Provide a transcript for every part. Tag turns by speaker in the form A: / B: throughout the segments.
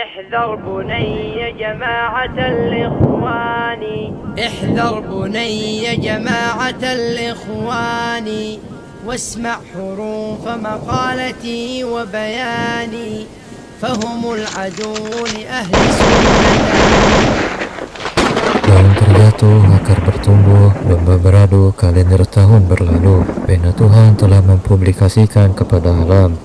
A: احذر بني جماعة الإخوان احذر بني جماعة الإخوان واسمع حروف مقالتي وبياني فهم العدو لأهل سنة.
B: Daun terjatuh, akar bertumbuh, domba beradu, kalender tahun berlalu. Pena Tuhan telah mempublikasikan kepada alam.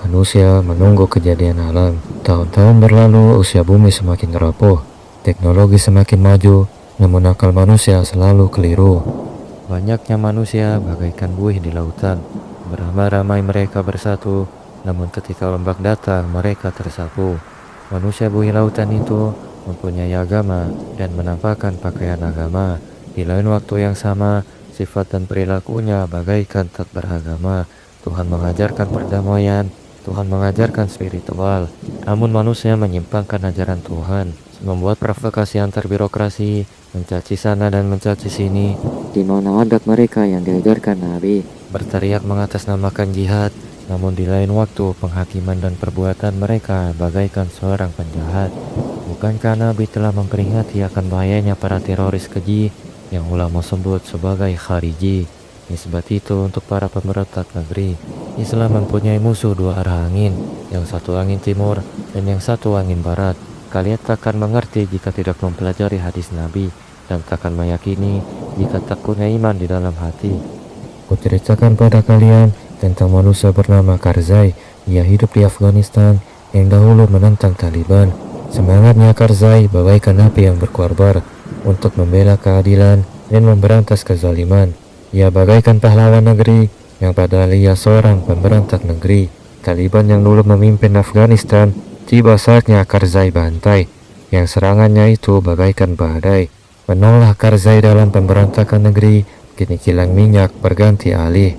B: Manusia menunggu kejadian alam. Tahun-tahun berlalu, usia bumi semakin rapuh. Teknologi semakin maju, namun akal manusia selalu keliru. Banyaknya manusia bagaikan buih di lautan. Beramai-ramai mereka bersatu, namun ketika ombak datang mereka tersapu. Manusia buih lautan itu mempunyai agama dan menampakkan pakaian agama. Di lain waktu yang sama, sifat dan perilakunya bagaikan tak beragama. Tuhan mengajarkan perdamaian, Tuhan mengajarkan spiritual, namun manusia menyimpangkan ajaran Tuhan, membuat provokasi antar birokrasi, mencaci sana dan mencaci sini, di mana adat mereka yang diajarkan Nabi, berteriak mengatasnamakan jihad, namun di lain waktu penghakiman dan perbuatan mereka bagaikan seorang penjahat. Bukankah Nabi telah memperingati akan bahayanya para teroris keji yang ulama sebut sebagai khariji? Nisbat itu untuk para pemberontak negeri. Islam mempunyai musuh dua arah angin, yang satu angin timur dan yang satu angin barat. Kalian takkan mengerti jika tidak mempelajari hadis Nabi, dan takkan meyakini jika tak punya iman di dalam hati. Kuceritakan pada kalian tentang manusia bernama Karzai. Ia hidup di Afghanistan yang dahulu menentang Taliban. Semangatnya Karzai bagaikan api yang berkorbar untuk membela keadilan dan memberantas kezaliman. Ia bagaikan pahlawan negeri yang padahal ia seorang pemberontak negeri. Taliban yang dulu memimpin Afghanistan, tiba saatnya Karzai bantai, yang serangannya itu bagaikan badai. Menolak Karzai dalam pemberontakan negeri, kini kilang minyak berganti alih.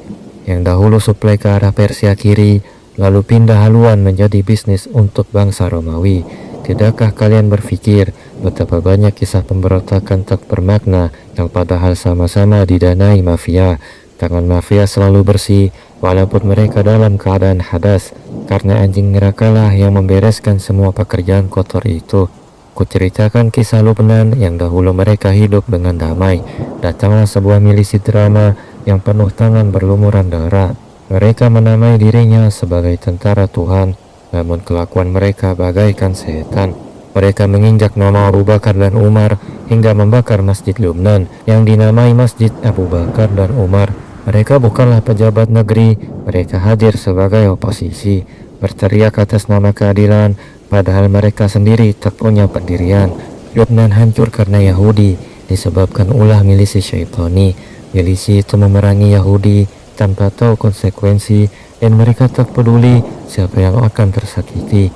B: Yang dahulu suplai ke arah Persia kiri, lalu pindah haluan menjadi bisnis untuk bangsa Romawi. Tidakkah kalian berpikir betapa banyak kisah pemberontakan tak bermakna yang padahal sama-sama didanai mafia? Tangan mafia selalu bersih walaupun mereka dalam keadaan hadas, karena anjing nerakalah yang membereskan semua pekerjaan kotor itu. Kuceritakan kisah Lubnan yang dahulu mereka hidup dengan damai. Datanglah sebuah milisi drama yang penuh tangan berlumuran darah. Mereka menamai dirinya sebagai tentara Tuhan, namun kelakuan mereka bagaikan setan. Mereka menginjak nama Abu Bakar dan Umar hingga membakar Masjid Lubnan yang dinamai Masjid Abu Bakar dan Umar. Mereka bukanlah pejabat negeri, mereka hadir sebagai oposisi, berteriak atas nama keadilan, padahal mereka sendiri tak punya pendirian. Lubnan hancur karena Yahudi, disebabkan ulah milisi syaitani. Milisi itu memerangi Yahudi tanpa tahu konsekuensi, dan mereka tak peduli siapa yang akan tersakiti.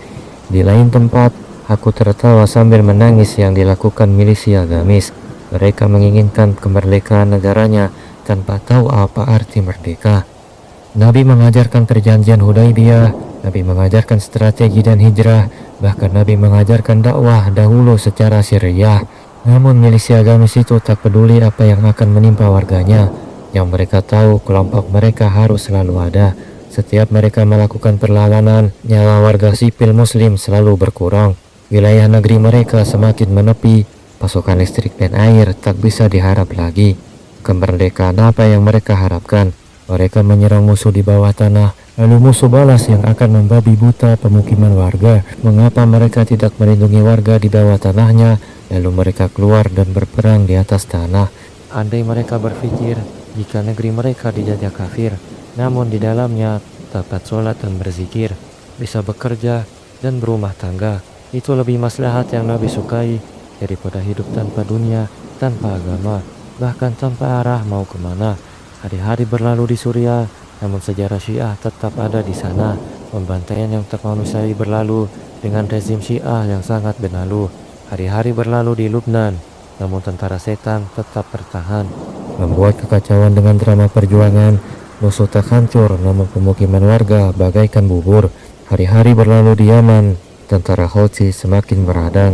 B: Di lain tempat, aku tertawa sambil menangis yang dilakukan milisi agamis. Mereka menginginkan kemerdekaan negaranya tanpa tahu apa arti merdeka. Nabi mengajarkan perjanjian Hudaibiyah, Nabi mengajarkan strategi dan hijrah, bahkan Nabi mengajarkan dakwah dahulu secara sirriyah. Namun milisi agamis itu tak peduli apa yang akan menimpa warganya. Yang mereka tahu kelompok mereka harus selalu ada. Setiap mereka melakukan perlawanan, nyawa warga sipil muslim selalu berkurang. Wilayah negeri mereka semakin menepi, pasokan listrik dan air tak bisa diharap lagi. Kemerdekaan apa yang mereka harapkan? Mereka menyerang musuh di bawah tanah, lalu musuh balas yang akan membabi buta pemukiman warga. Mengapa mereka tidak melindungi warga di bawah tanahnya, lalu mereka keluar dan berperang di atas tanah? Andai mereka berpikir jika negeri mereka dijajah kafir, namun di dalamnya dapat sholat dan berzikir, bisa bekerja dan berumah tangga, itu lebih maslahat yang Nabi sukai daripada hidup tanpa dunia, tanpa agama, bahkan tanpa arah mau kemana. Hari-hari berlalu di Suriah, namun sejarah Syiah tetap ada di sana. Pembantaian yang tak manusiawi berlalu dengan rezim Syiah yang sangat benalu. Hari-hari berlalu di Lubnan, namun tentara setan tetap bertahan. Membuat kekacauan dengan drama perjuangan, musuh tak hancur, namun pemukiman warga bagaikan bubur. Hari-hari berlalu di Yaman, tentara Houthi semakin beradang.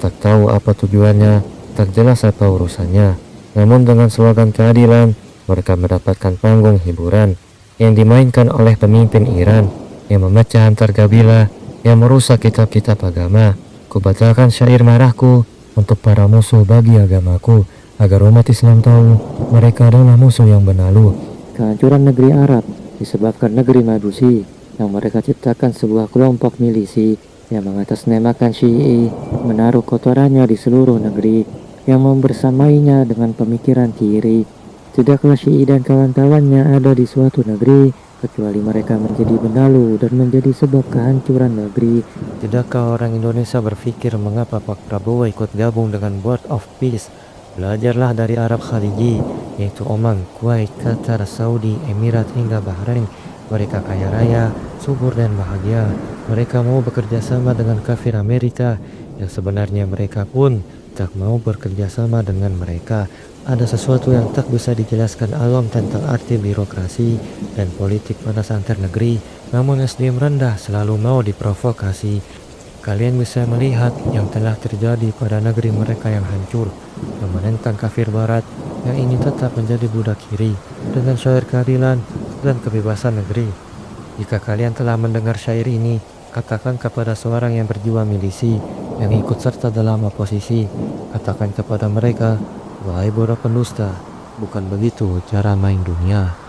B: Tak tahu apa tujuannya, tak jelas apa urusannya. Namun dengan slogan keadilan, mereka mendapatkan panggung hiburan yang dimainkan oleh pemimpin Iran yang memecah antar kabilah yang merusak kitab-kitab agama. Kubatalkan syair marahku untuk para musuh bagi agamaku, agar umat Islam tahu mereka adalah musuh yang benalu. Kehancuran negeri Arab disebabkan negeri Majusi yang mereka ciptakan sebuah kelompok milisi yang mengatasnamakan Syi'i, menaruh kotorannya di seluruh negeri, yang membersamainya dengan pemikiran kiri. Tidaklah Syi'i dan kawan-kawannya ada di suatu negeri kecuali mereka menjadi benalu dan menjadi sebab kehancuran negeri. Tidakkah orang Indonesia berpikir mengapa Pak Prabowo ikut gabung dengan Board of Peace? Belajarlah dari Arab Khaliji, yaitu Oman, Kuwait, Qatar, Saudi, Emirat hingga Bahrain. Mereka kaya raya, subur dan bahagia. Mereka mau bekerja sama dengan kafir Amerika, yang sebenarnya mereka pun tak mau bekerja sama dengan mereka. Ada sesuatu yang tak bisa dijelaskan awam tentang arti birokrasi dan politik panas antar negeri, namun SDM rendah selalu mau diprovokasi. Kalian bisa melihat yang telah terjadi pada negeri mereka yang hancur, yang menentang kafir barat, yang ingin tetap menjadi budak kiri, dengan syair keadilan dan kebebasan negeri. Jika kalian telah mendengar syair ini, katakan kepada seorang yang berjiwa milisi, yang ikut serta dalam oposisi, katakan kepada mereka, wahai bodoh pendusta, bukan begitu cara main dunia.